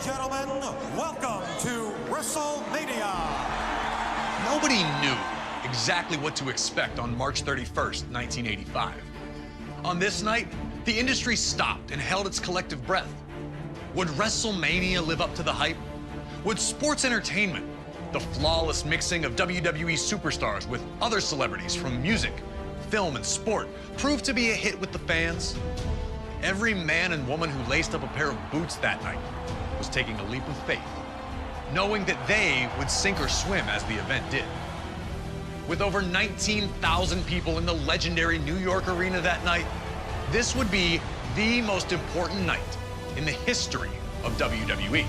and gentlemen, welcome to WrestleMania. Nobody knew exactly what to expect on March 31st, 1985. On this night, the industry stopped and held its collective breath. Would WrestleMania live up to the hype? Would sports entertainment, the flawless mixing of WWE superstars with other celebrities from music, film, and sport, prove to be a hit with the fans? Every man and woman who laced up a pair of boots that night was taking a leap of faith, knowing that they would sink or swim as the event did. With over 19,000 people in the legendary New York arena that night, this would be the most important night in the history of WWE.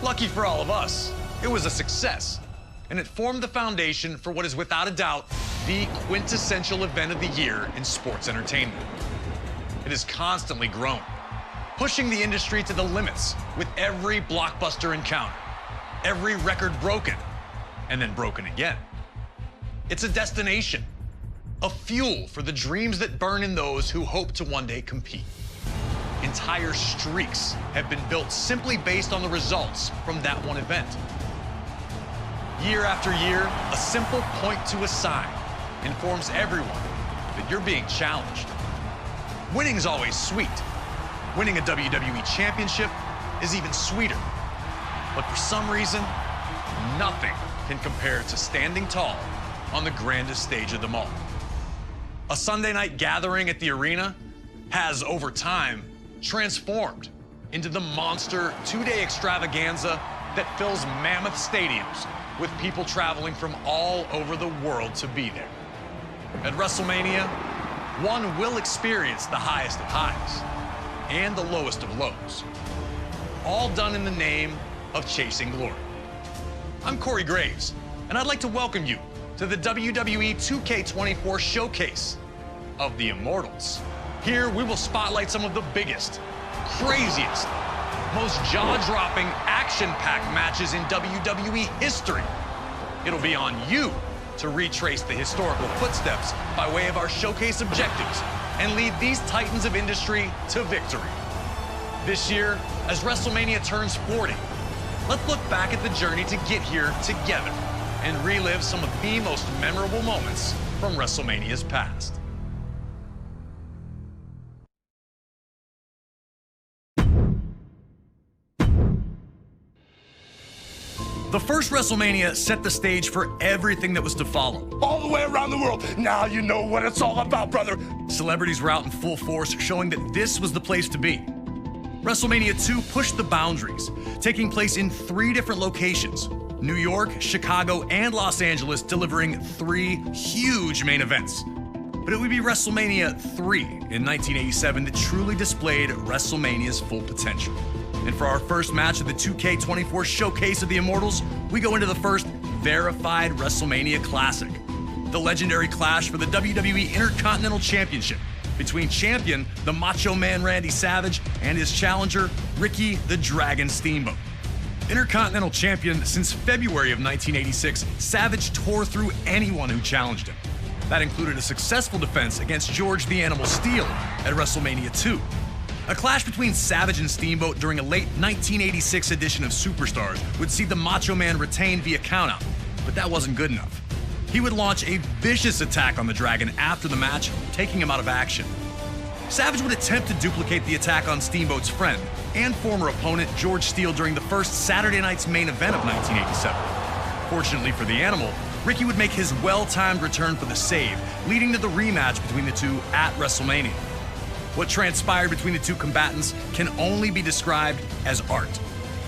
Lucky for all of us, it was a success, and it formed the foundation for what is without a doubt the quintessential event of the year in sports entertainment. It has constantly grown, pushing the industry to the limits with every blockbuster encounter, every record broken, and then broken again. It's a destination, a fuel for the dreams that burn in those who hope to one day compete. Entire streaks have been built simply based on the results from that one event. Year after year, a simple point to a sign informs everyone that you're being challenged. Winning's always sweet. Winning a WWE championship is even sweeter. But for some reason, nothing can compare to standing tall on the grandest stage of them all. A Sunday night gathering at the arena has, over time, transformed into the monster two-day extravaganza that fills mammoth stadiums with people traveling from all over the world to be there. At WrestleMania, one will experience the highest of highs and the lowest of lows, all done in the name of chasing glory. I'm Corey Graves, and I'd like to welcome you to the WWE 2K24 Showcase of the Immortals. Here, we will spotlight some of the biggest, craziest, most jaw-dropping, action-packed matches in WWE history. It'll be on you to retrace the historical footsteps by way of our showcase objectives and lead these titans of industry to victory. This year, as WrestleMania turns 40, let's look back at the journey to get here together and relive some of the most memorable moments from WrestleMania's past. The first WrestleMania set the stage for everything that was to follow. All the way around the world. Now you know what it's all about, brother. Celebrities were out in full force, showing that this was the place to be. WrestleMania 2 pushed the boundaries, taking place in 3 different locations: New York, Chicago, and Los Angeles, delivering 3 huge main events. But it would be WrestleMania 3 in 1987 that truly displayed WrestleMania's full potential. And for our first match of the 2K24 Showcase of the Immortals, we go into the first verified WrestleMania Classic, the legendary clash for the WWE Intercontinental Championship between champion, the Macho Man Randy Savage, and his challenger, Ricky the Dragon Steamboat. Intercontinental champion since February of 1986, Savage tore through anyone who challenged him. That included a successful defense against George the Animal Steele at WrestleMania 2. A clash between Savage and Steamboat during a late 1986 edition of Superstars would see the Macho Man retain via countout, but that wasn't good enough. He would launch a vicious attack on the Dragon after the match, taking him out of action. Savage would attempt to duplicate the attack on Steamboat's friend and former opponent George Steele during the first Saturday night's main event of 1987. Fortunately for the Animal, Ricky would make his well-timed return for the save, leading to the rematch between the two at WrestleMania. What transpired between the two combatants can only be described as art.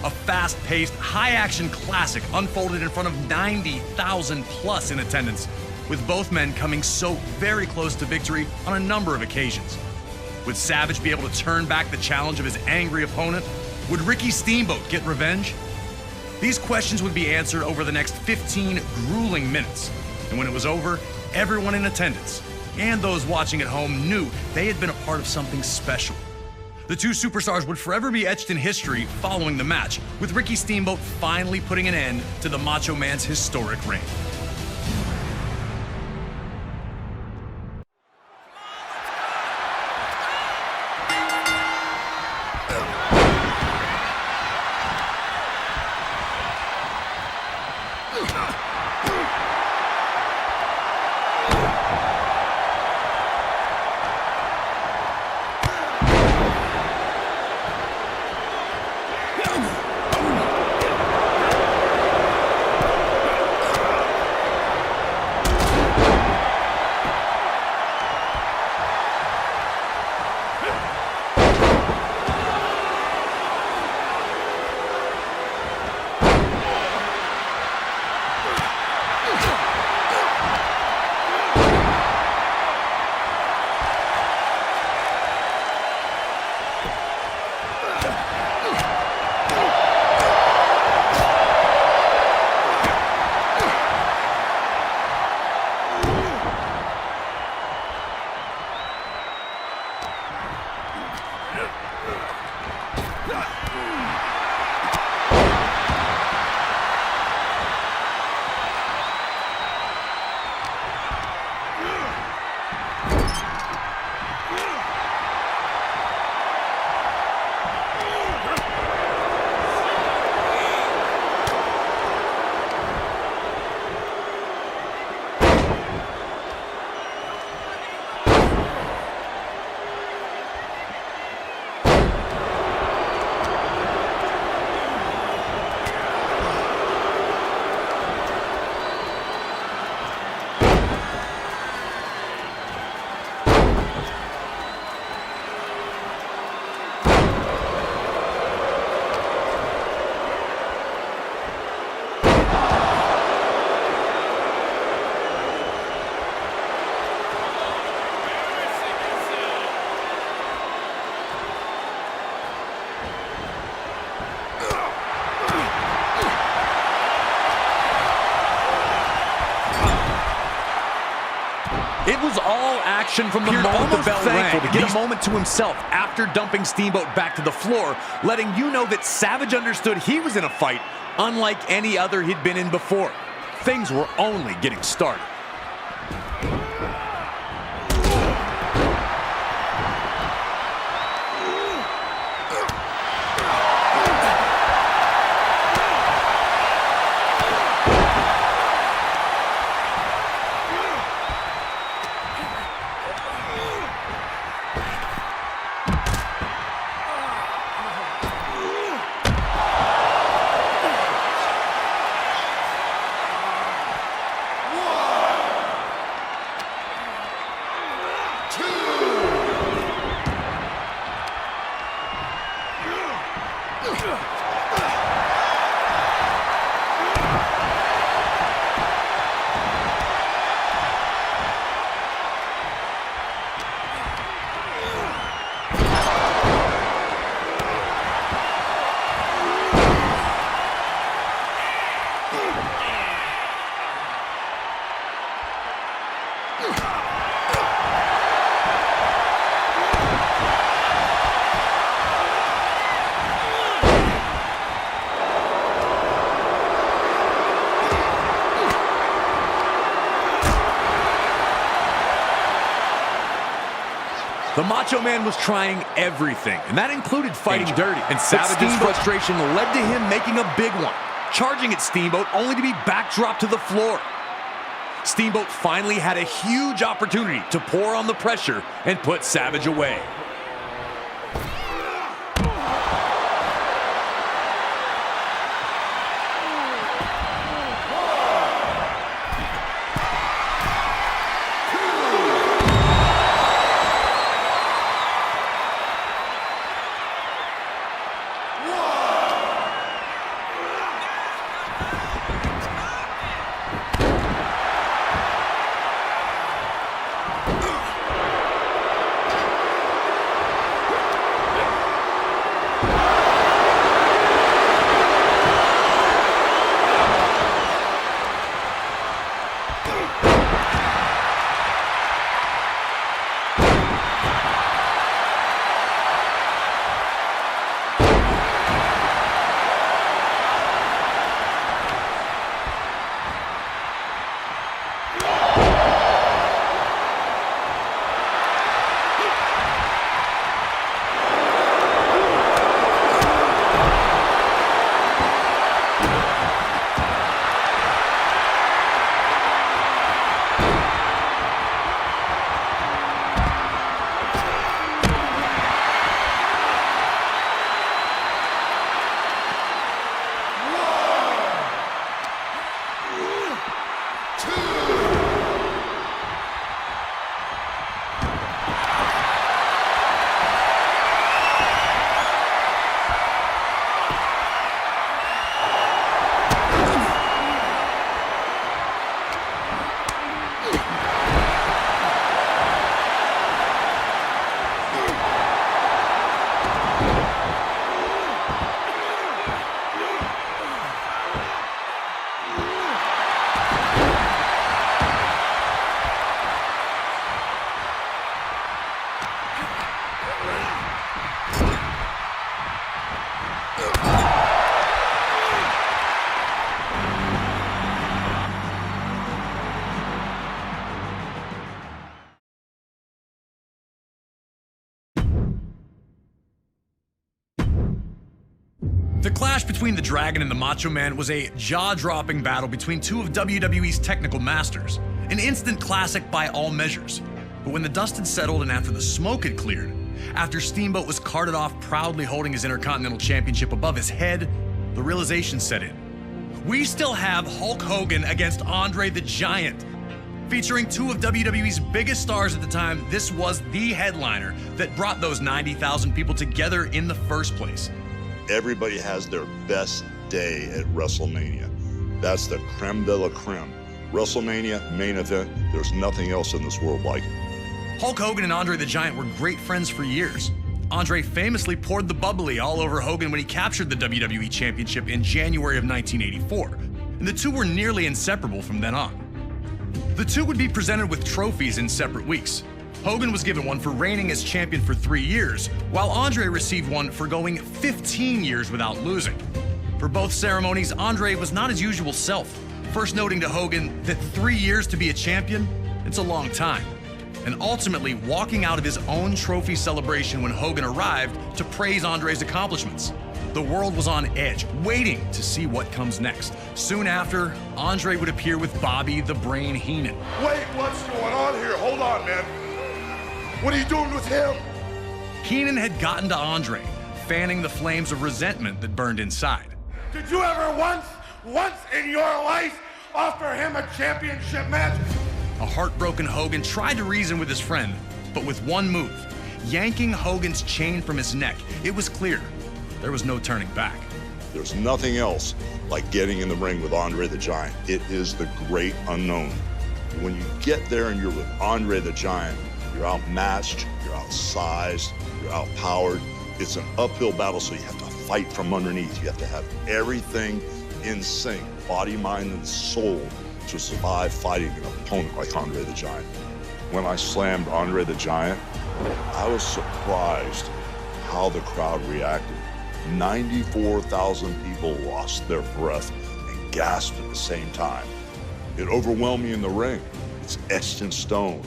A fast-paced, high-action classic unfolded in front of 90,000 plus in attendance, with both men coming so very close to victory on a number of occasions. Would Savage be able to turn back the challenge of his angry opponent? Would Ricky Steamboat get revenge? These questions would be answered over the next 15 grueling minutes, and when it was over, everyone in attendance and those watching at home knew they had been a part of something special. The two superstars would forever be etched in history following the match, with Ricky Steamboat finally putting an end to the Macho Man's historic reign. It was all action from the moment the bell rang. To get a moment to himself after dumping Steamboat back to the floor, letting you know that Savage understood he was in a fight unlike any other he'd been in before. Things were only getting started. The Macho Man was trying everything, and that included fighting dirty. And Savage's frustration led to him making a big one, charging at Steamboat only to be backdropped to the floor. Steamboat finally had a huge opportunity to pour on the pressure and put Savage away. The clash between the Dragon and the Macho Man was a jaw-dropping battle between two of WWE's technical masters, an instant classic by all measures. But when the dust had settled and after the smoke had cleared, after Steamboat was carted off proudly holding his Intercontinental Championship above his head, the realization set in. We still have Hulk Hogan against Andre the Giant. Featuring two of WWE's biggest stars at the time, this was the headliner that brought those 90,000 people together in the first place. Everybody has their best day at WrestleMania. That's the creme de la creme. WrestleMania, main event, there's nothing else in this world like it. Hulk Hogan and Andre the Giant were great friends for years. Andre famously poured the bubbly all over Hogan when he captured the WWE Championship in January of 1984, and the two were nearly inseparable from then on. The two would be presented with trophies in separate weeks. Hogan was given one for reigning as champion for 3 years, while Andre received one for going 15 years without losing. For both ceremonies, Andre was not his usual self, first noting to Hogan that 3 years to be a champion, it's a long time, and ultimately walking out of his own trophy celebration when Hogan arrived to praise Andre's accomplishments. The world was on edge, waiting to see what comes next. Soon after, Andre would appear with Bobby the Brain Heenan. Wait, what's going on here? Hold on, man. What are you doing with him? Heenan had gotten to Andre, fanning the flames of resentment that burned inside. Did you ever once in your life offer him a championship match? A heartbroken Hogan tried to reason with his friend, but with one move, yanking Hogan's chain from his neck, it was clear there was no turning back. There's nothing else like getting in the ring with Andre the Giant. It is the great unknown. When you get there and you're with Andre the Giant, you're outmatched, you're outsized, you're outpowered. It's an uphill battle, so you have to fight from underneath. You have to have everything in sync, body, mind, and soul, to survive fighting an opponent like Andre the Giant. When I slammed Andre the Giant, I was surprised how the crowd reacted. 94,000 people lost their breath and gasped at the same time. It overwhelmed me in the ring. It's etched in stone.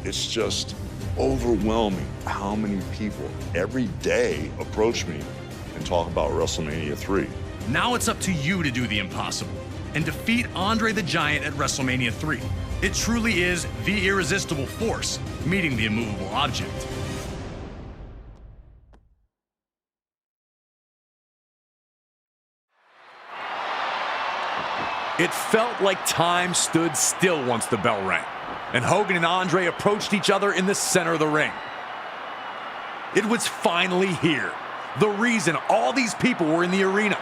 It's just overwhelming how many people every day approach me and talk about WrestleMania 3. Now it's up to you to do the impossible and defeat Andre the Giant at WrestleMania 3. It truly is the irresistible force meeting the immovable object. It felt like time stood still once the bell rang, and Hogan and Andre approached each other in the center of the ring. It was finally here. The reason all these people were in the arena.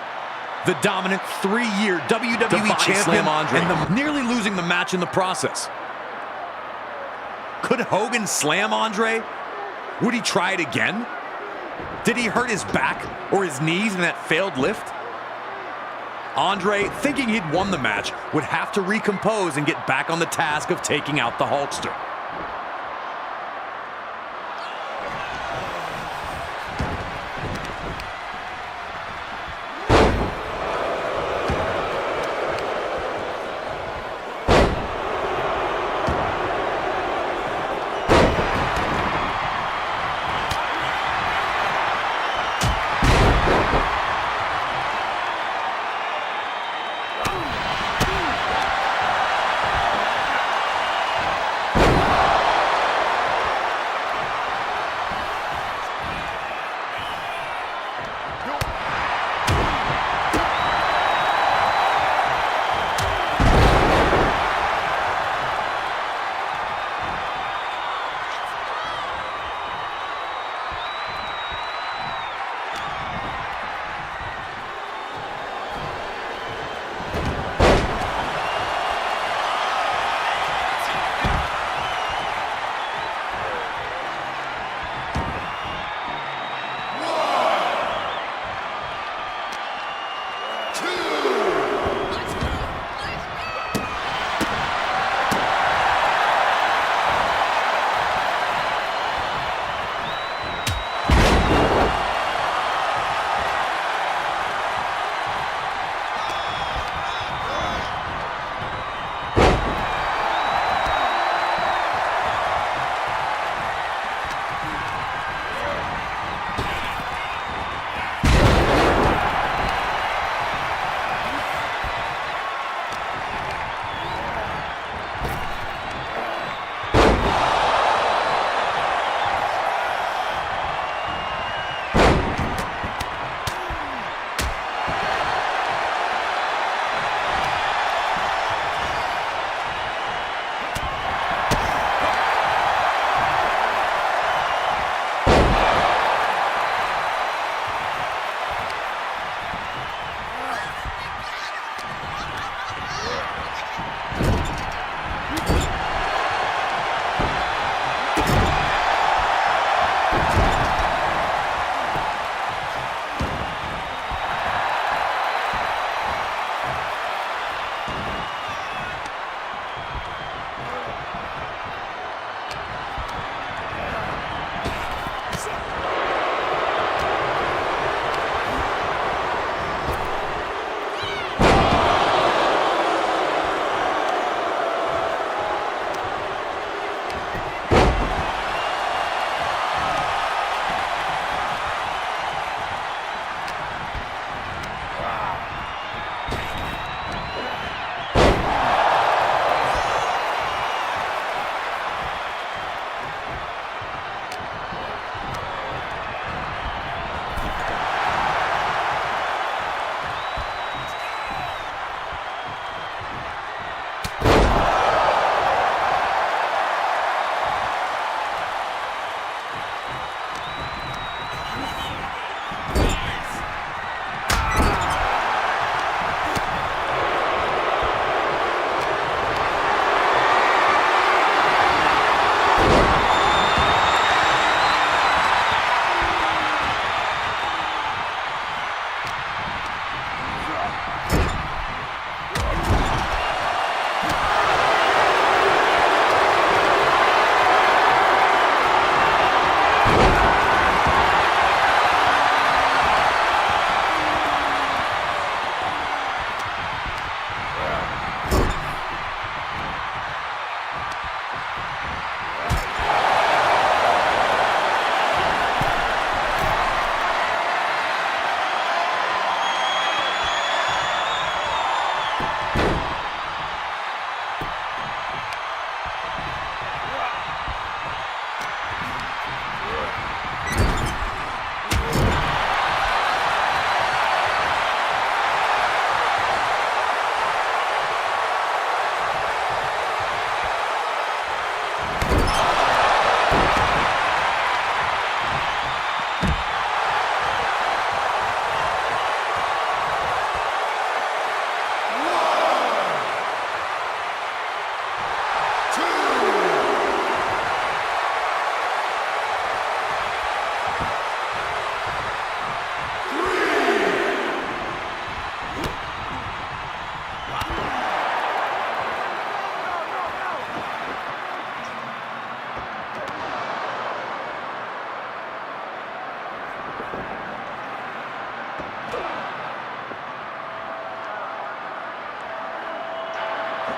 The dominant 3-year WWE champion Andre, and nearly losing the match in the process. Could Hogan slam Andre? Would he try it again? Did he hurt his back or his knees in that failed lift? Andre, thinking he'd won the match, would have to recompose and get back on the task of taking out the Hulkster.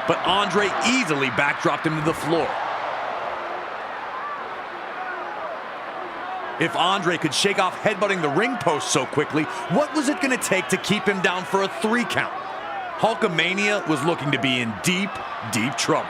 But Andre easily backdropped him to the floor. If Andre could shake off headbutting the ring post so quickly, what was it going to take to keep him down for a 3 count? Hulkamania was looking to be in deep, deep trouble.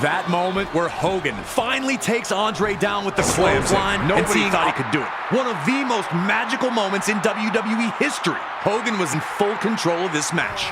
That moment where Hogan finally takes Andre down with the clothesline. Nobody thought he could do it. One of the most magical moments in WWE history. Hogan was in full control of this match.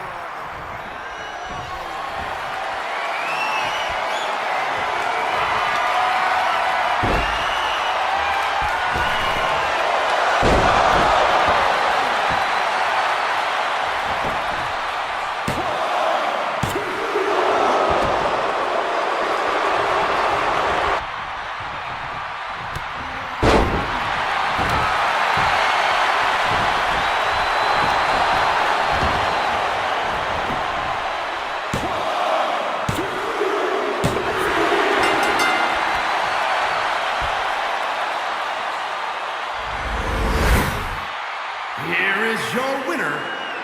Here is your winner,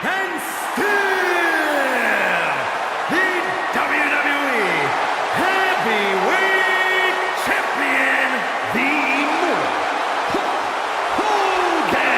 and still the WWE Heavyweight Champion, the Immortal, Hogan!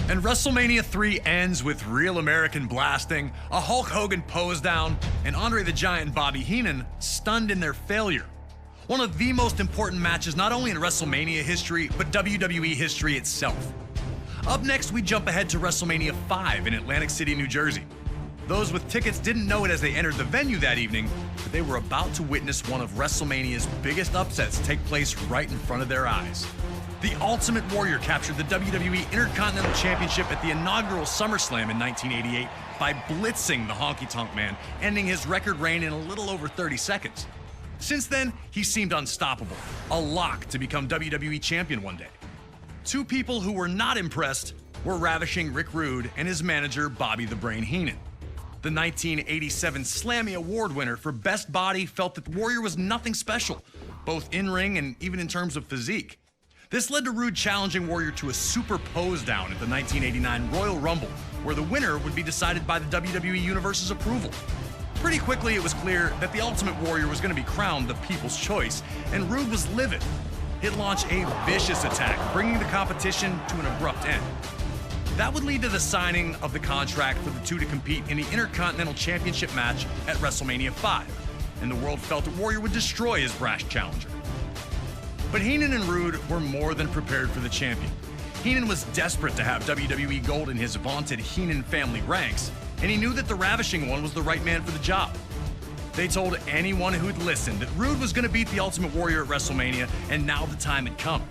And WrestleMania 3 ends with real American blasting, a Hulk Hogan pose down, and Andre the Giant and Bobby Heenan stunned in their failure. One of the most important matches not only in WrestleMania history, but WWE history itself. Up next, we jump ahead to WrestleMania 5 in Atlantic City, New Jersey. Those with tickets didn't know it as they entered the venue that evening, but they were about to witness one of WrestleMania's biggest upsets take place right in front of their eyes. The Ultimate Warrior captured the WWE Intercontinental Championship at the inaugural SummerSlam in 1988 by blitzing the Honky Tonk Man, ending his record reign in a little over 30 seconds. Since then, he seemed unstoppable, a lock to become WWE Champion one day. Two people who were not impressed were ravishing Rick Rude and his manager Bobby the Brain Heenan. The 1987 Slammy Award winner for Best Body felt that Warrior was nothing special, both in-ring and even in terms of physique. This led to Rude challenging Warrior to a super pose down at the 1989 Royal Rumble, where the winner would be decided by the WWE Universe's approval. Pretty quickly, it was clear that the Ultimate Warrior was going to be crowned the people's choice, and Rude was livid. He'd launch a vicious attack, bringing the competition to an abrupt end. That would lead to the signing of the contract for the two to compete in the Intercontinental Championship match at WrestleMania 5, and the world felt that Warrior would destroy his brash challenger. But Heenan and Rude were more than prepared for the champion. Heenan was desperate to have WWE Gold in his vaunted Heenan family ranks, and he knew that the Ravishing One was the right man for the job. They told anyone who'd listened that Rude was going to beat the Ultimate Warrior at WrestleMania, and now the time had come.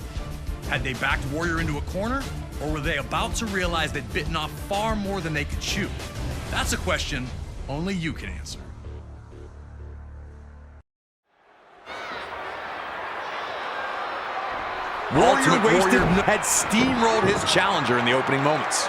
Had they backed Warrior into a corner, or were they about to realize they'd bitten off far more than they could chew? That's a question only you can answer. Ultimate Warrior had steamrolled his challenger in the opening moments.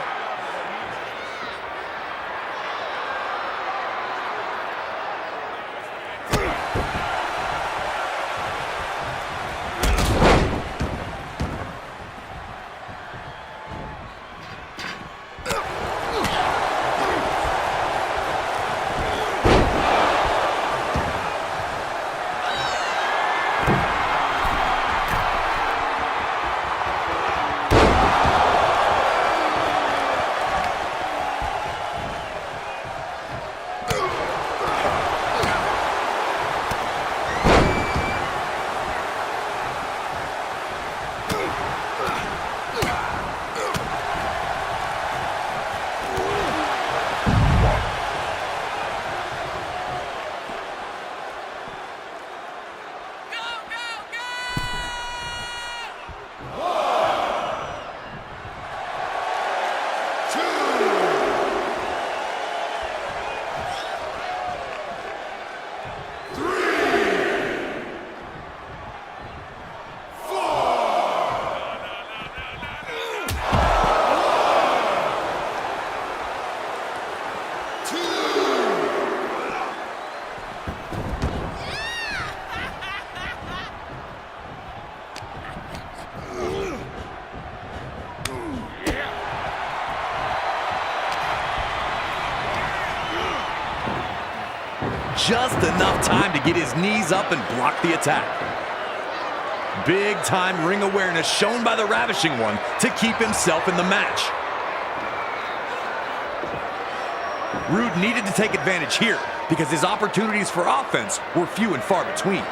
Just enough time to get his knees up and block the attack. Big time ring awareness shown by the Ravishing One to keep himself in the match. Rude needed to take advantage here because his opportunities for offense were few and far between.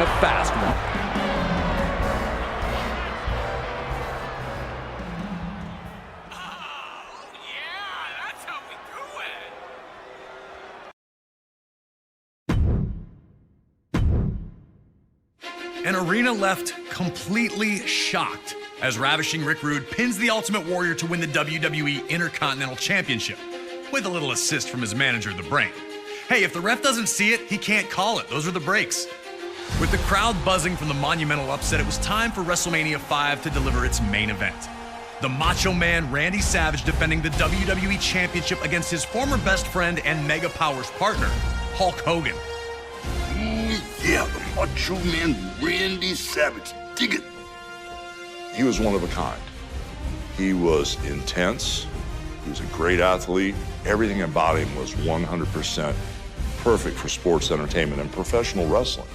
a fast one. An arena left completely shocked as Ravishing Rick Rude pins the Ultimate Warrior to win the WWE Intercontinental Championship, with a little assist from his manager, The Brain. Hey, if the ref doesn't see it, he can't call it. Those are the breaks. With the crowd buzzing from the monumental upset, it was time for WrestleMania 5 to deliver its main event. The Macho Man Randy Savage defending the WWE Championship against his former best friend and Mega Powers partner, Hulk Hogan. Yeah, the Macho Man Randy Savage. Dig it. He was one of a kind. He was intense. He was a great athlete. Everything about him was 100% perfect for sports entertainment and professional wrestling.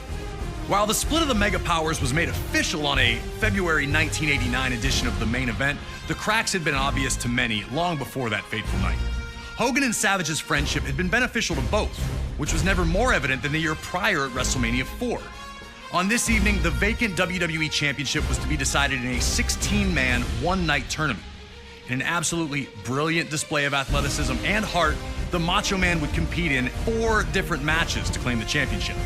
While the split of the Mega Powers was made official on a February 1989 edition of the main event, the cracks had been obvious to many long before that fateful night. Hogan and Savage's friendship had been beneficial to both, which was never more evident than the year prior at WrestleMania 4. On this evening, the vacant WWE Championship was to be decided in a 16-man, one-night tournament. In an absolutely brilliant display of athleticism and heart, the Macho Man would compete in 4 different matches to claim the championship.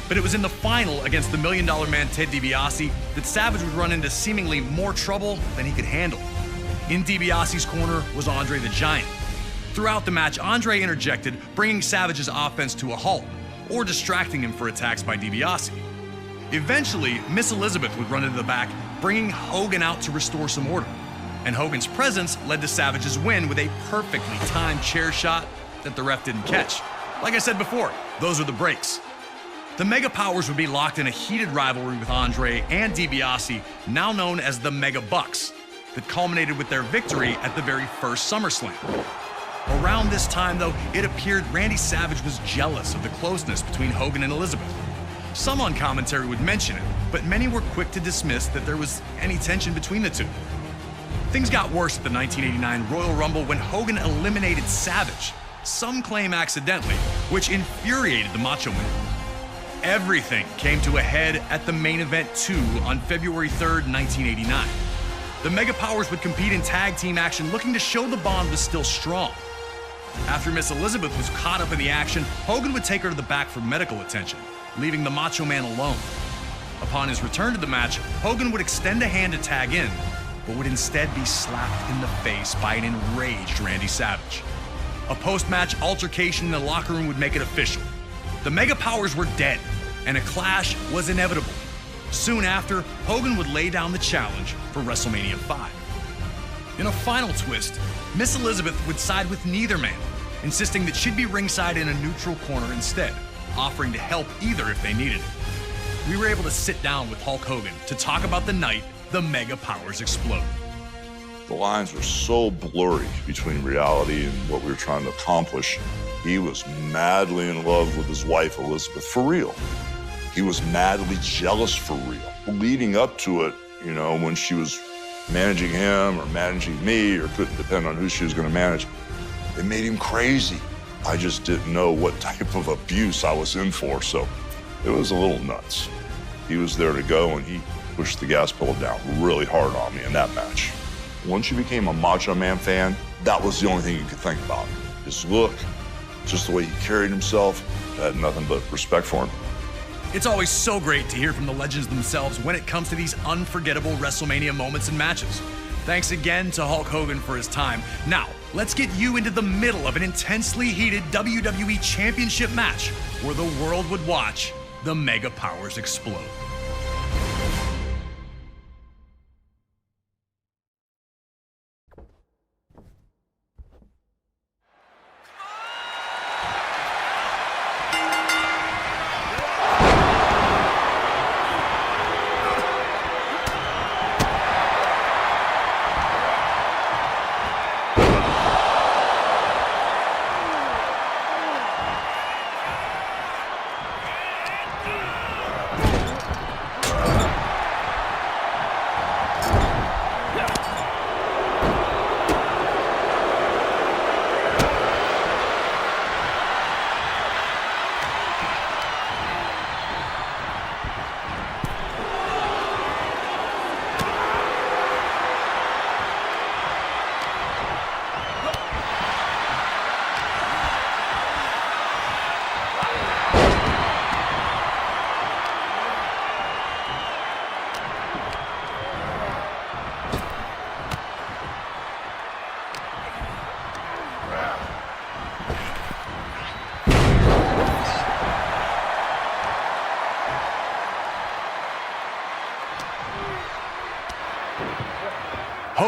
But it was in the final against the $1 Million Man Ted DiBiase that Savage would run into seemingly more trouble than he could handle. In DiBiase's corner was Andre the Giant. Throughout the match, Andre interjected, bringing Savage's offense to a halt, or distracting him for attacks by DiBiase. Eventually, Miss Elizabeth would run into the back, bringing Hogan out to restore some order. And Hogan's presence led to Savage's win with a perfectly timed chair shot that the ref didn't catch. Like I said before, those are the breaks. The Mega Powers would be locked in a heated rivalry with Andre and DiBiase, now known as the Mega Bucks, that culminated with their victory at the very first SummerSlam. Around this time, though, it appeared Randy Savage was jealous of the closeness between Hogan and Elizabeth. Some on commentary would mention it, but many were quick to dismiss that there was any tension between the two. Things got worse at the 1989 Royal Rumble when Hogan eliminated Savage, some claim accidentally, which infuriated the Macho Man. Everything came to a head at the main event 2 on February 3rd, 1989. The Mega Powers would compete in tag team action, looking to show the bond was still strong. After Miss Elizabeth was caught up in the action, Hogan would take her to the back for medical attention, leaving the Macho Man alone. Upon his return to the match, Hogan would extend a hand to tag in, but would instead be slapped in the face by an enraged Randy Savage. A post-match altercation in the locker room would make it official. The Mega Powers were dead, and a clash was inevitable. Soon after, Hogan would lay down the challenge for WrestleMania 5. In a final twist, Miss Elizabeth would side with neither man, insisting that she'd be ringside in a neutral corner instead, offering to help either if they needed it. We were able to sit down with Hulk Hogan to talk about the night the Mega Powers exploded. The lines were so blurry between reality and what we were trying to accomplish. He was madly in love with his wife, Elizabeth, for real. He was madly jealous for real. Leading up to it, you know, when she was managing him or managing me, or couldn't depend on who she was going to manage, it made him crazy. I just didn't know what type of abuse I was in for, so it was a little nuts. He was there to go, and he pushed the gas pedal down really hard on me in that match. Once you became a Macho Man fan, that was the only thing you could think about. His look, just the way he carried himself, I had nothing but respect for him. It's always so great to hear from the legends themselves when it comes to these unforgettable WrestleMania moments and matches. Thanks again to Hulk Hogan for his time. Now, let's get you into the middle of an intensely heated WWE Championship match where the world would watch the Mega Powers explode.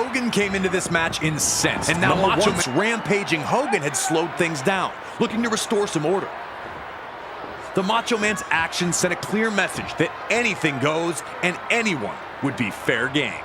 Hogan came into this match incensed, and now once rampaging Hogan had slowed things down, looking to restore some order. The Macho Man's actions sent a clear message that anything goes and anyone would be fair game.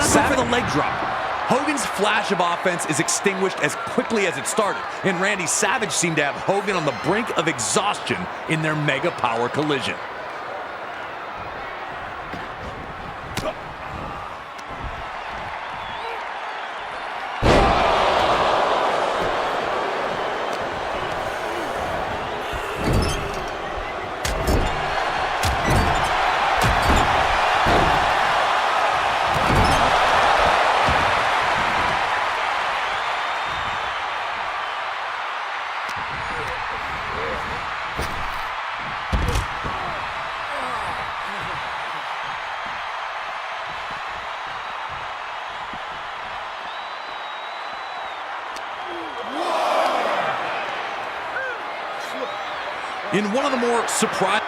Sat for the leg drop. Hogan's flash of offense is extinguished as quickly as it started, and Randy Savage seemed to have Hogan on the brink of exhaustion in their mega power collision. In one of the more surprising...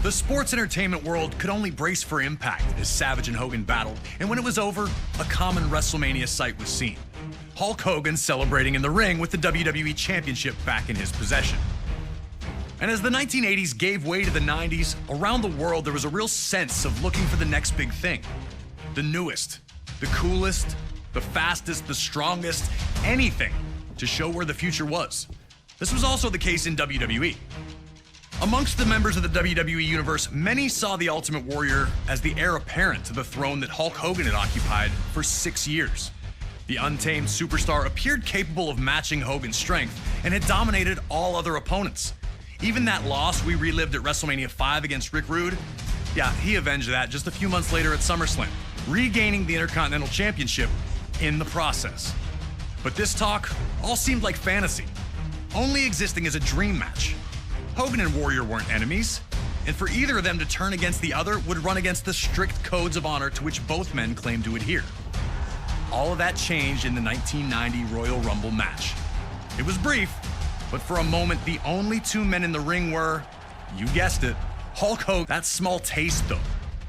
The sports entertainment world could only brace for impact as Savage and Hogan battled, and when it was over, a common WrestleMania sight was seen. Hulk Hogan celebrating in the ring with the WWE Championship back in his possession. And as the 1980s gave way to the 90s, around the world there was a real sense of looking for the next big thing. The newest, the coolest, the fastest, the strongest, anything to show where the future was. This was also the case in WWE. Amongst the members of the WWE Universe, many saw the Ultimate Warrior as the heir apparent to the throne that Hulk Hogan had occupied for 6 years. The untamed superstar appeared capable of matching Hogan's strength and had dominated all other opponents. Even that loss we relived at WrestleMania 5 against Rick Rude, he avenged that just a few months later at SummerSlam, regaining the Intercontinental Championship in the process. But this talk all seemed like fantasy, only existing as a dream match. Hogan and Warrior weren't enemies, and for either of them to turn against the other would run against the strict codes of honor to which both men claimed to adhere. All of that changed in the 1990 Royal Rumble match. It was brief, but for a moment, the only two men in the ring were, you guessed it, Hulk Hogan. That small taste, though,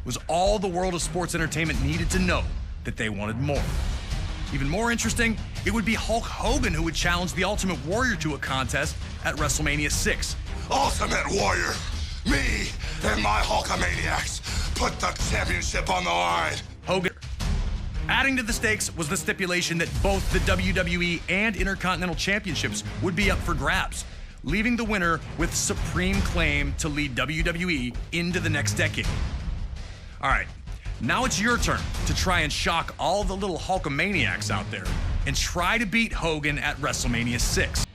was all the world of sports entertainment needed to know that they wanted more. Even more interesting, it would be Hulk Hogan who would challenge the Ultimate Warrior to a contest at WrestleMania 6. Ultimate Warrior, me and my Hulkamaniacs put the championship on the line. Hogan. Adding to the stakes was the stipulation that both the WWE and Intercontinental Championships would be up for grabs, leaving the winner with supreme claim to lead WWE into the next decade. All right, now it's your turn to try and shock all the little Hulkamaniacs out there and try to beat Hogan at WrestleMania 6.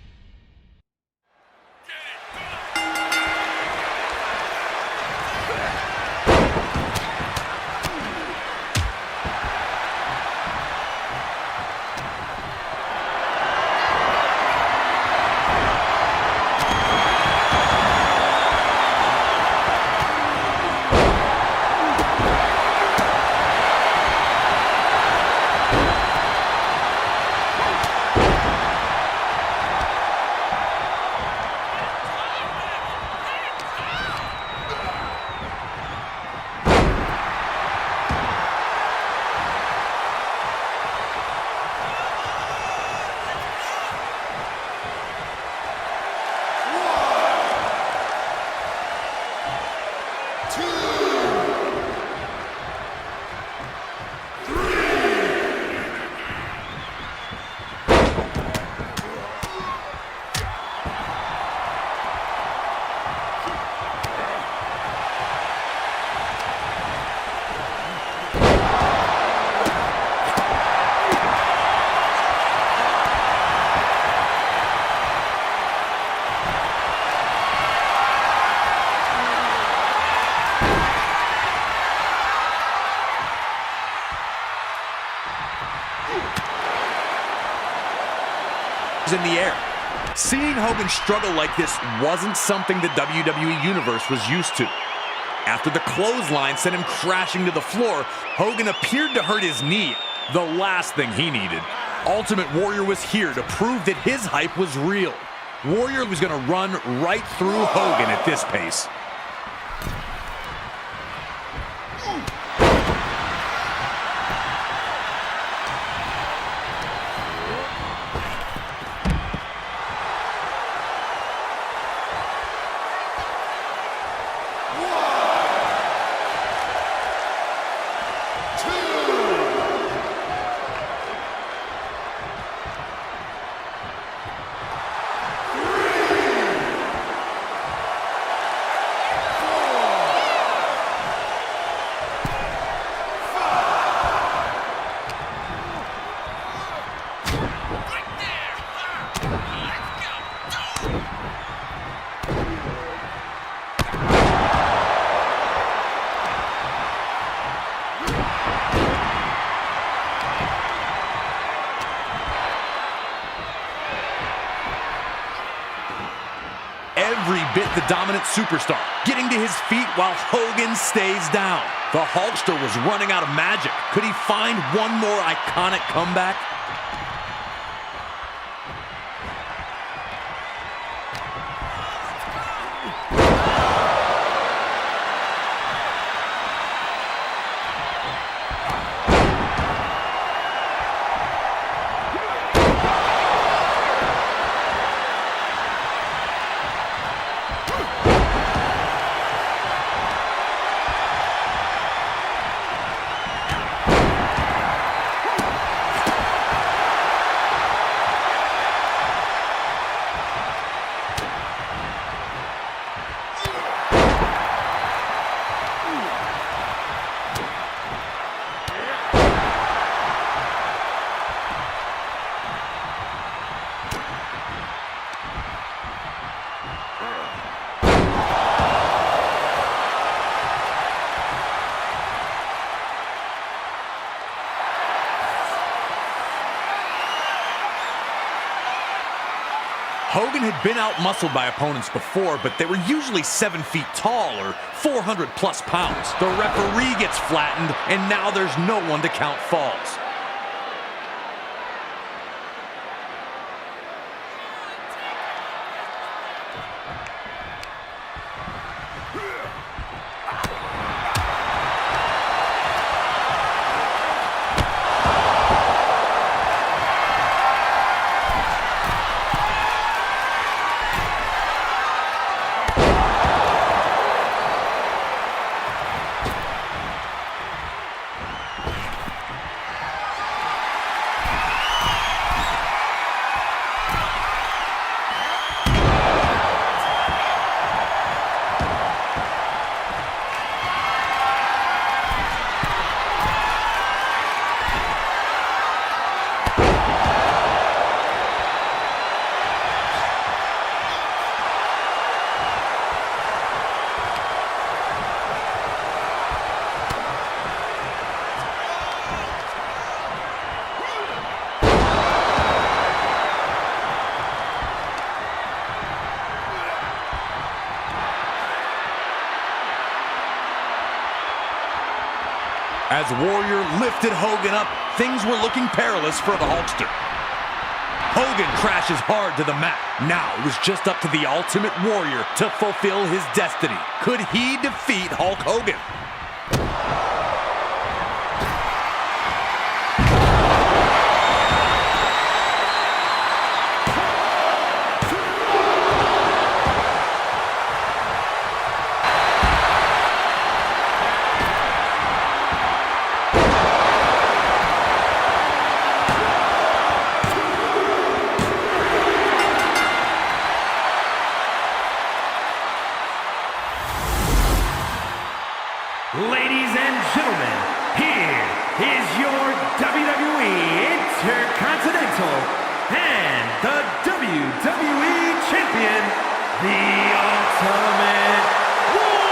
In the air. Seeing Hogan struggle like this wasn't something the WWE Universe was used to. After the clothesline sent him crashing to the floor, Hogan appeared to hurt his knee, the last thing he needed. Ultimate Warrior was here to prove that his hype was real. Warrior was going to run right through Hogan at this pace. Every bit the dominant superstar, getting to his feet while Hogan stays down. The Hulkster was running out of magic. Could he find one more iconic comeback? Hogan had been out-muscled by opponents before, but they were usually 7 feet tall or 400+ pounds. The referee gets flattened, and now there's no one to count falls. As Warrior lifted Hogan up, things were looking perilous for the Hulkster. Hogan crashes hard to the mat. Now it was just up to the Ultimate Warrior to fulfill his destiny. Could he defeat Hulk Hogan? Ladies and gentlemen, here is your WWE Intercontinental and the WWE Champion, the Ultimate Warrior!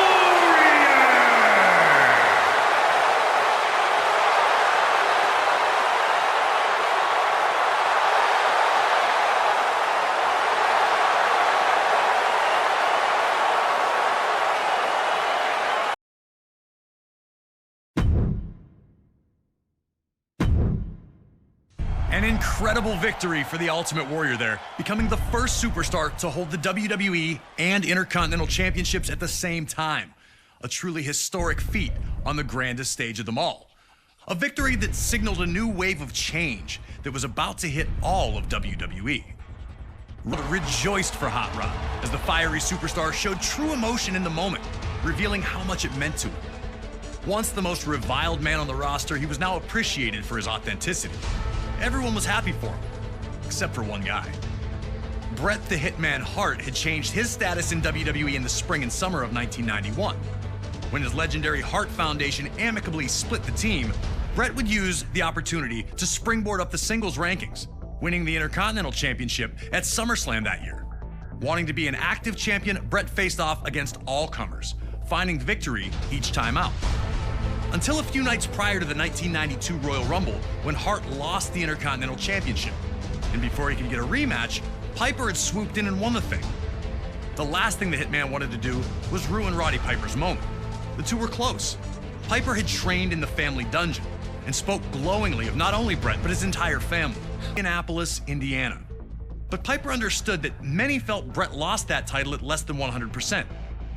An incredible victory for the Ultimate Warrior there, becoming the first superstar to hold the WWE and Intercontinental Championships at the same time. A truly historic feat on the grandest stage of them all. A victory that signaled a new wave of change that was about to hit all of WWE. Rejoiced for Hot Rod as the fiery superstar showed true emotion in the moment, revealing how much it meant to him. Once the most reviled man on the roster, he was now appreciated for his authenticity. Everyone was happy for him, except for one guy. Bret the Hitman Hart had changed his status in WWE in the spring and summer of 1991. When his legendary Hart Foundation amicably split the team, Bret would use the opportunity to springboard up the singles rankings, winning the Intercontinental Championship at SummerSlam that year. Wanting to be an active champion, Bret faced off against all comers, finding victory each time out. Until a few nights prior to the 1992 Royal Rumble, when Hart lost the Intercontinental Championship. And before he could get a rematch, Piper had swooped in and won the thing. The last thing the Hitman wanted to do was ruin Roddy Piper's moment. The two were close. Piper had trained in the family dungeon and spoke glowingly of not only Bret, but his entire family. Indianapolis, Indiana. But Piper understood that many felt Bret lost that title at less than 100%.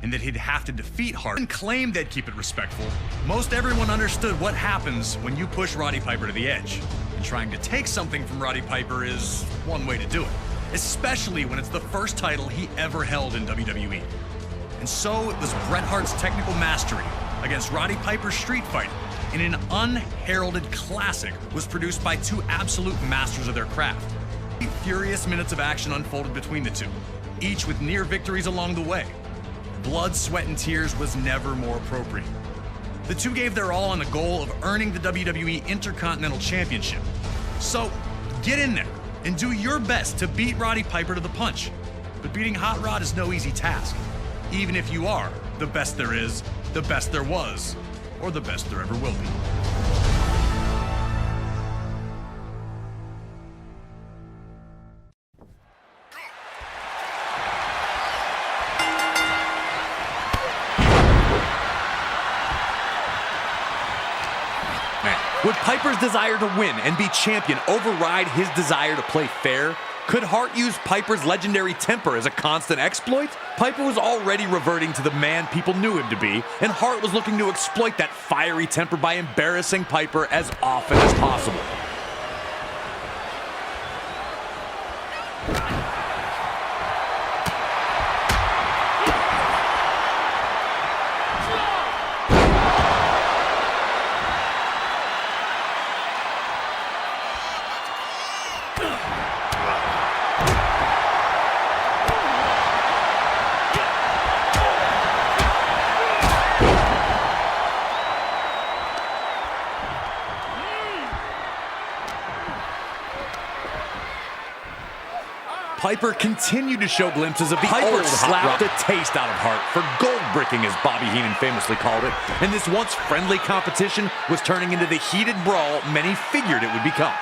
And that he'd have to defeat Hart and claim they'd keep it respectful. Most everyone understood what happens when you push Roddy Piper to the edge. And trying to take something from Roddy Piper is one way to do it, especially when it's the first title he ever held in WWE. And so it was Bret Hart's technical mastery against Roddy Piper's street fighting in an unheralded classic was produced by two absolute masters of their craft. Furious minutes of action unfolded between the two, each with near victories along the way. Blood, sweat, and tears was never more appropriate. The two gave their all on the goal of earning the WWE Intercontinental Championship. So, get in there and do your best to beat Roddy Piper to the punch. But beating Hot Rod is no easy task, even if you are the best there is, the best there was, or the best there ever will be. Would Piper's desire to win and be champion override his desire to play fair? Could Hart use Piper's legendary temper as a constant exploit? Piper was already reverting to the man people knew him to be, and Hart was looking to exploit that fiery temper by embarrassing Piper as often as possible. Piper continued to show glimpses of the old slapped the taste out of Hart for gold bricking, as Bobby Heenan famously called it, and this once friendly competition was turning into the heated brawl many figured it would become.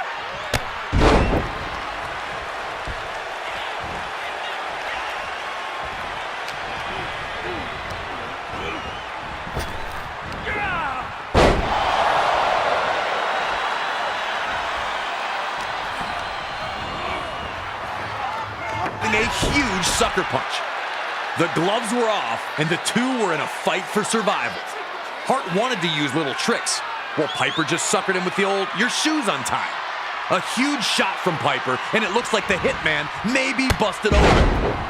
A huge sucker punch. The gloves were off, and the two were in a fight for survival. Hart wanted to use little tricks, while Piper just suckered him with the old, your shoes untied. A huge shot from Piper, and it looks like the Hitman may be busted open.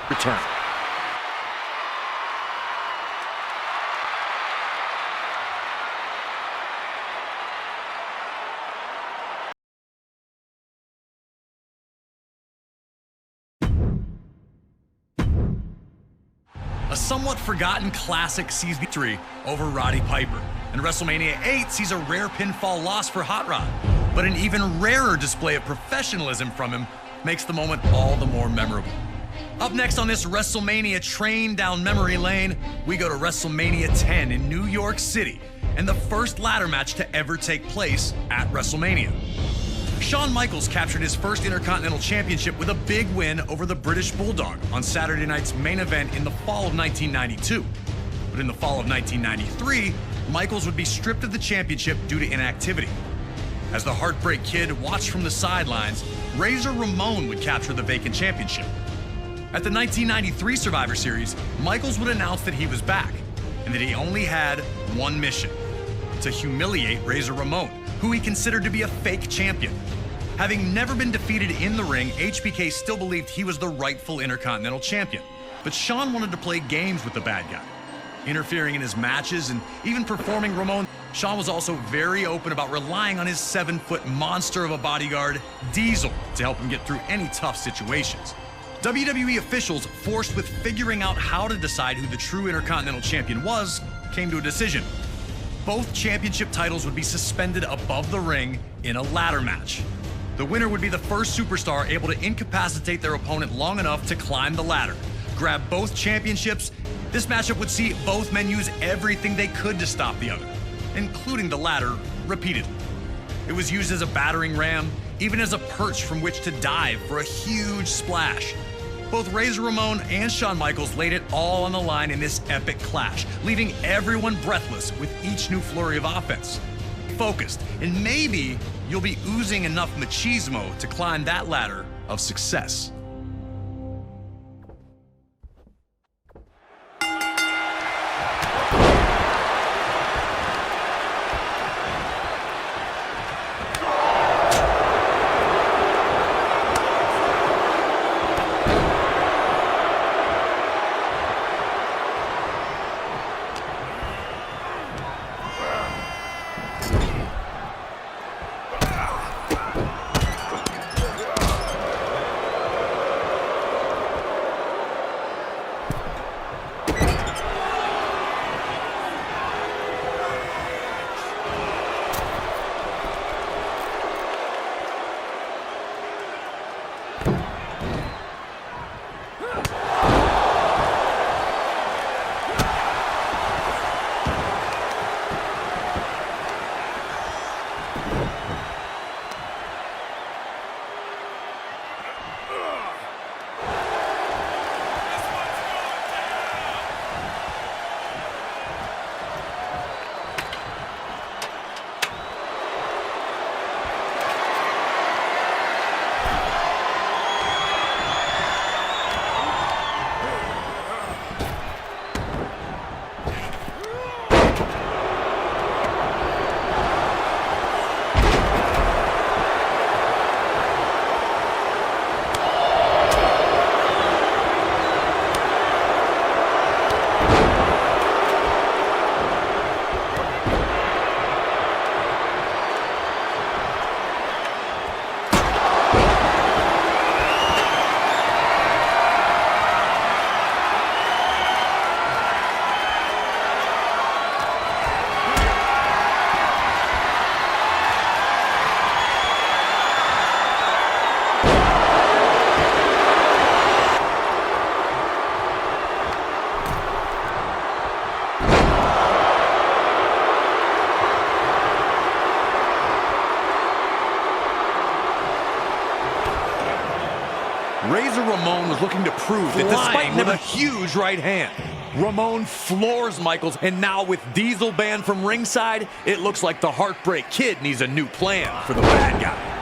Return. A somewhat forgotten classic sees victory over Roddy Piper, and WrestleMania 8 sees a rare pinfall loss for Hot Rod. But an even rarer display of professionalism from him makes the moment all the more memorable. Up next on this WrestleMania train down memory lane, we go to WrestleMania 10 in New York City, and the first ladder match to ever take place at WrestleMania. Shawn Michaels captured his first Intercontinental Championship with a big win over the British Bulldog on Saturday night's main event in the fall of 1992. But in the fall of 1993, Michaels would be stripped of the championship due to inactivity. As the Heartbreak Kid watched from the sidelines, Razor Ramon would capture the vacant championship. At the 1993 Survivor Series, Michaels would announce that he was back, and that he only had one mission: to humiliate Razor Ramon, who he considered to be a fake champion. Having never been defeated in the ring, HBK still believed he was the rightful Intercontinental Champion. But Shawn wanted to play games with the bad guy, interfering in his matches and even performing Ramon. Shawn was also very open about relying on his 7-foot monster of a bodyguard, Diesel, to help him get through any tough situations. WWE officials, forced with figuring out how to decide who the true Intercontinental Champion was, came to a decision. Both championship titles would be suspended above the ring in a ladder match. The winner would be the first superstar able to incapacitate their opponent long enough to climb the ladder, grab both championships. This matchup would see both men use everything they could to stop the other, including the ladder repeatedly. It was used as a battering ram, even as a perch from which to dive for a huge splash. Both Razor Ramon and Shawn Michaels laid it all on the line in this epic clash, leaving everyone breathless with each new flurry of offense. Focused, and maybe you'll be oozing enough machismo to climb that ladder of success. Razor Ramon was looking to prove that despite with a huge right hand, Ramon floors Michaels, and now with Diesel banned from ringside, it looks like the Heartbreak Kid needs a new plan for the bad guy.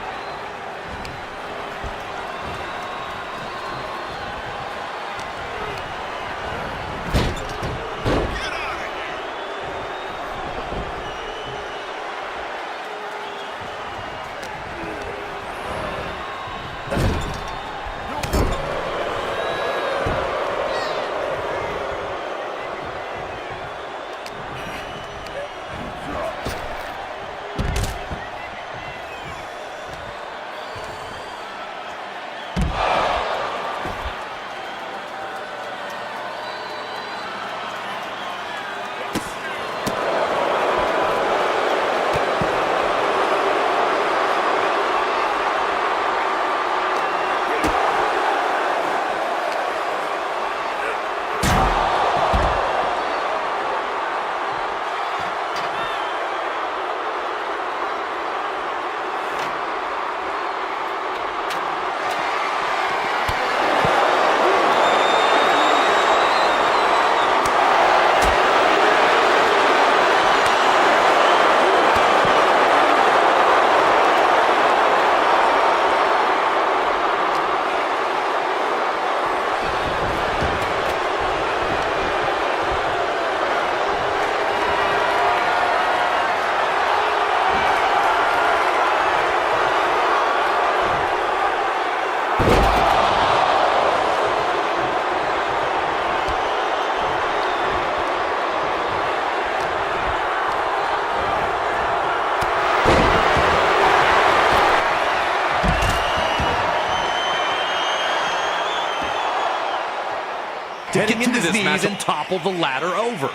Getting into his knees and topple the ladder over.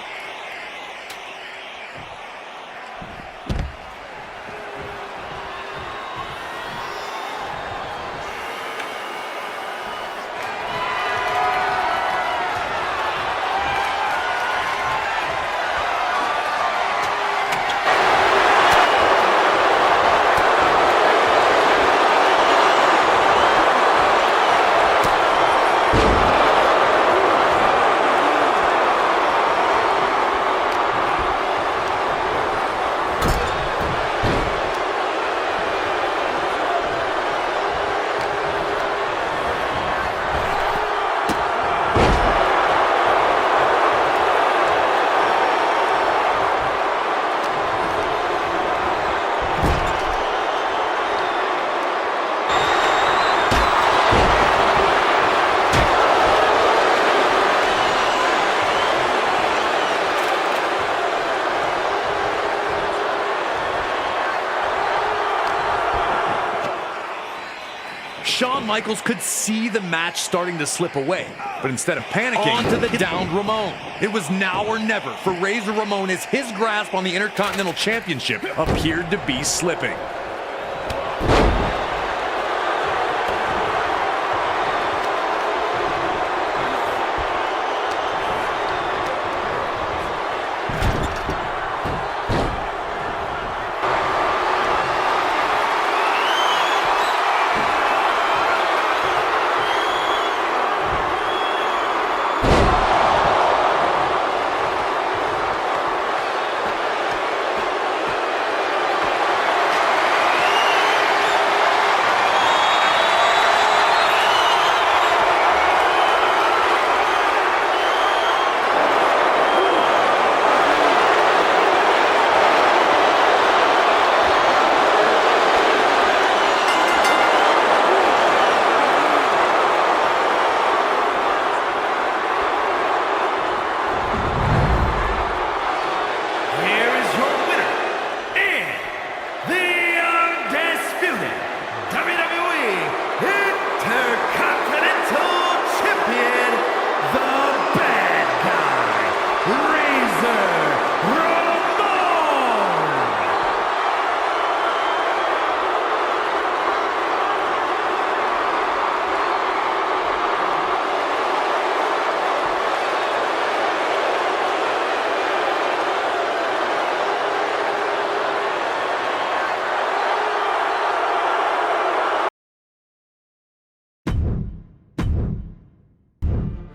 Shawn Michaels could see the match starting to slip away, but instead of panicking, onto the downed Ramon. It was now or never for Razor Ramon as his grasp on the Intercontinental Championship appeared to be slipping.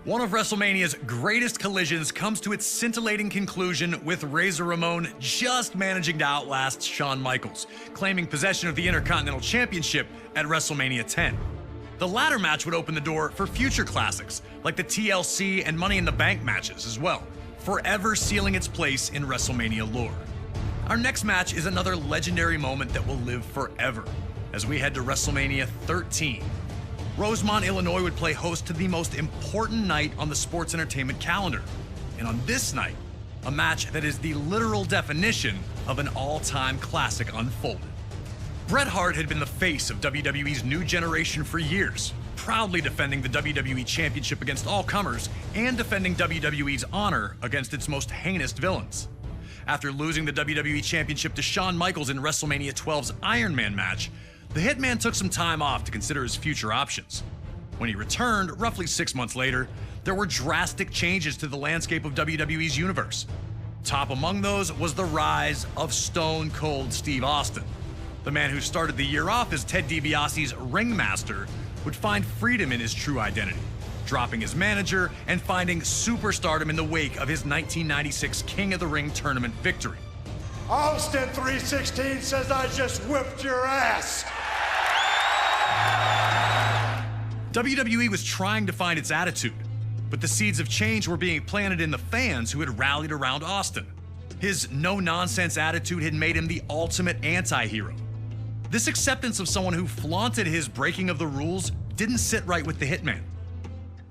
One of WrestleMania's greatest collisions comes to its scintillating conclusion with Razor Ramon just managing to outlast Shawn Michaels, claiming possession of the Intercontinental Championship at WrestleMania 10. The latter match would open the door for future classics, like the TLC and Money in the Bank matches as well, forever sealing its place in WrestleMania lore. Our next match is another legendary moment that will live forever, as we head to WrestleMania 13. Rosemont, Illinois would play host to the most important night on the sports entertainment calendar. And on this night, a match that is the literal definition of an all-time classic unfolded. Bret Hart had been the face of WWE's new generation for years, proudly defending the WWE Championship against all comers and defending WWE's honor against its most heinous villains. After losing the WWE Championship to Shawn Michaels in WrestleMania 12's Iron Man match, the Hitman took some time off to consider his future options. When he returned, roughly 6 months later, there were drastic changes to the landscape of WWE's universe. Top among those was the rise of Stone Cold Steve Austin. The man who started the year off as Ted DiBiase's ringmaster would find freedom in his true identity, dropping his manager and finding superstardom in the wake of his 1996 King of the Ring tournament victory. Austin 316 says I just whipped your ass. WWE was trying to find its attitude, but the seeds of change were being planted in the fans who had rallied around Austin. His no-nonsense attitude had made him the ultimate anti-hero. This acceptance of someone who flaunted his breaking of the rules didn't sit right with the Hitman.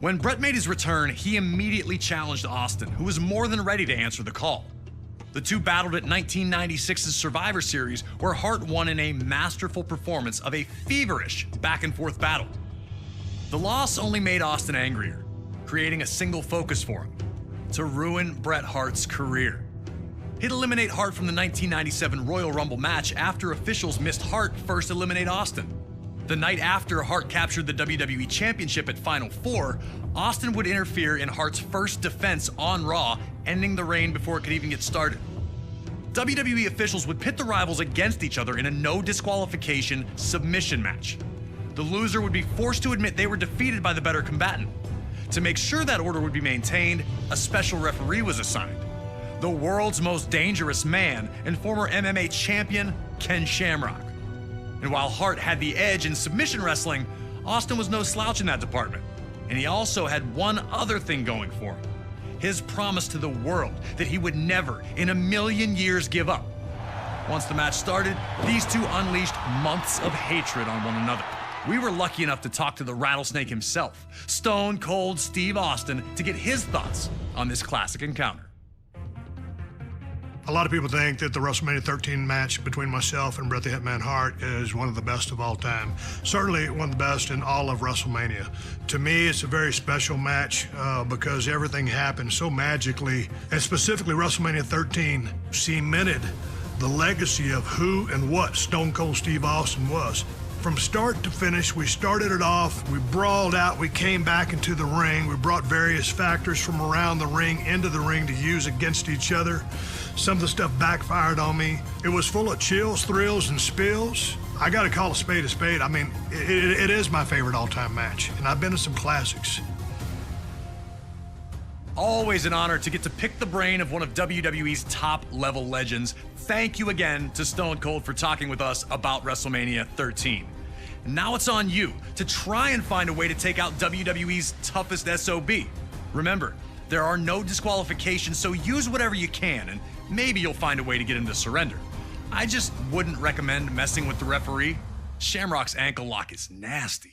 When Bret made his return, he immediately challenged Austin, who was more than ready to answer the call. The two battled at 1996's Survivor Series, where Hart won in a masterful performance of a feverish back-and-forth battle. The loss only made Austin angrier, creating a single focus for him: to ruin Bret Hart's career. He'd eliminate Hart from the 1997 Royal Rumble match after officials missed Hart first eliminate Austin. The night after Hart captured the WWE Championship at Final Four, Austin would interfere in Hart's first defense on Raw, ending the reign before it could even get started. WWE officials would pit the rivals against each other in a no disqualification submission match. The loser would be forced to admit they were defeated by the better combatant. To make sure that order would be maintained, a special referee was assigned: the world's most dangerous man and former MMA champion, Ken Shamrock. And while Hart had the edge in submission wrestling, Austin was no slouch in that department. And he also had one other thing going for him: his promise to the world that he would never in a million years give up. Once the match started, these two unleashed months of hatred on one another. We were lucky enough to talk to the Rattlesnake himself, Stone Cold Steve Austin, to get his thoughts on this classic encounter. A lot of people think that the WrestleMania 13 match between myself and Bret the Hitman Hart is one of the best of all time. Certainly one of the best in all of WrestleMania. To me, it's a very special match because everything happened so magically, and specifically WrestleMania 13 cemented the legacy of who and what Stone Cold Steve Austin was. From start to finish, we started it off, we brawled out, we came back into the ring, we brought various factors from around the ring into the ring to use against each other. Some of the stuff backfired on me. It was full of chills, thrills, and spills. I gotta call a spade a spade. I mean, it is my favorite all-time match, and I've been to some classics. Always an honor to get to pick the brain of one of WWE's top-level legends. Thank you again to Stone Cold for talking with us about WrestleMania 13. Now it's on you to try and find a way to take out WWE's toughest SOB. Remember, there are no disqualifications, so use whatever you can, and maybe you'll find a way to get him to surrender. I just wouldn't recommend messing with the referee. Shamrock's ankle lock is nasty.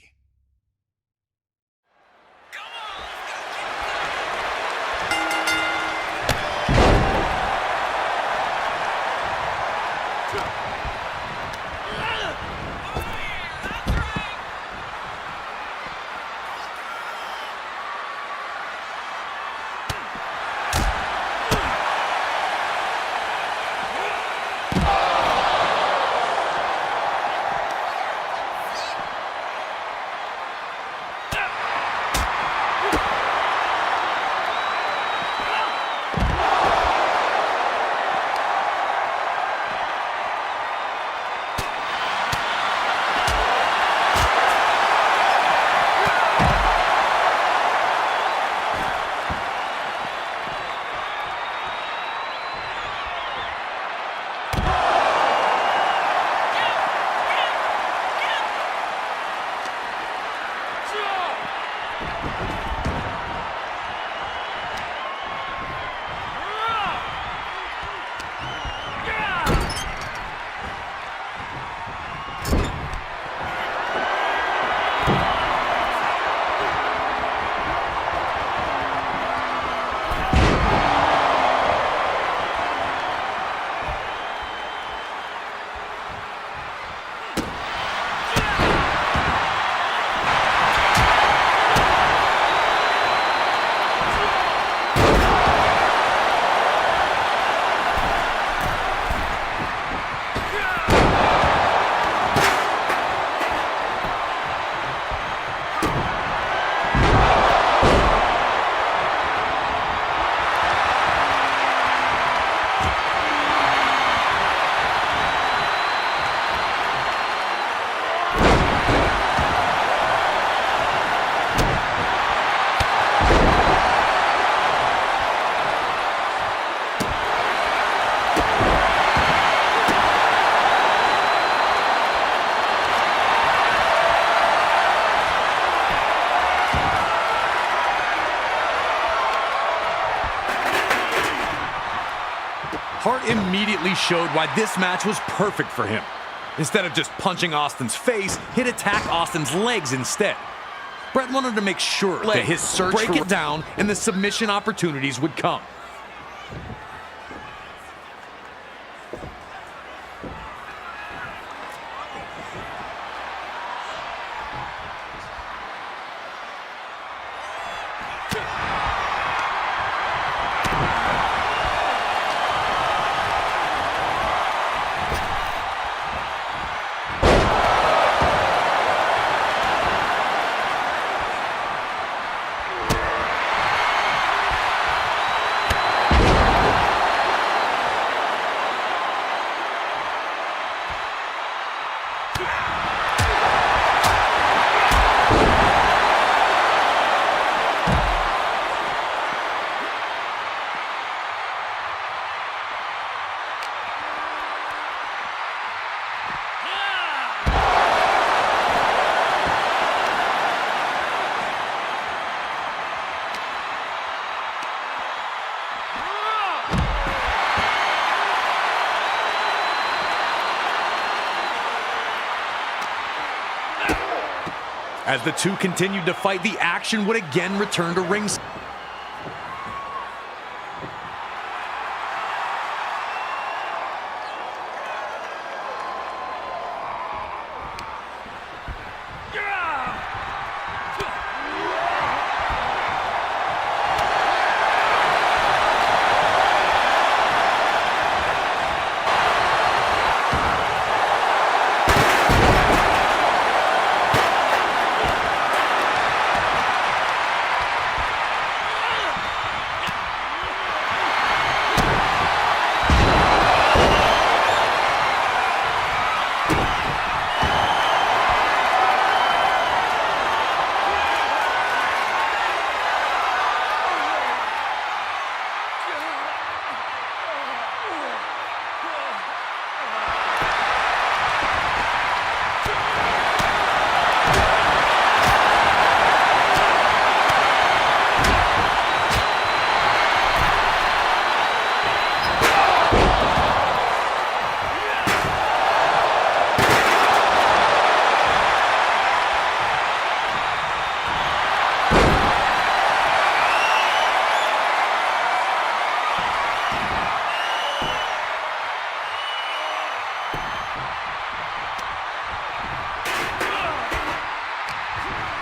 Hart immediately showed why this match was perfect for him. Instead of just punching Austin's face, he'd attack Austin's legs instead. Bret wanted to make sure that his search break it down and the submission opportunities would come. As the two continued to fight, the action would again return to ringside.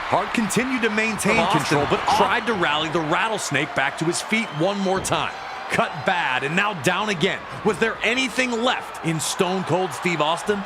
Hart continued to maintain control, but tried to rally the rattlesnake back to his feet one more time. Cut bad and now down again. Was there anything left in Stone Cold Steve Austin?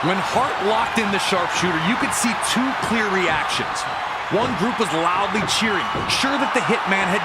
When Hart locked in the sharpshooter, you could see two clear reactions. One group was loudly cheering, sure that the Hitman had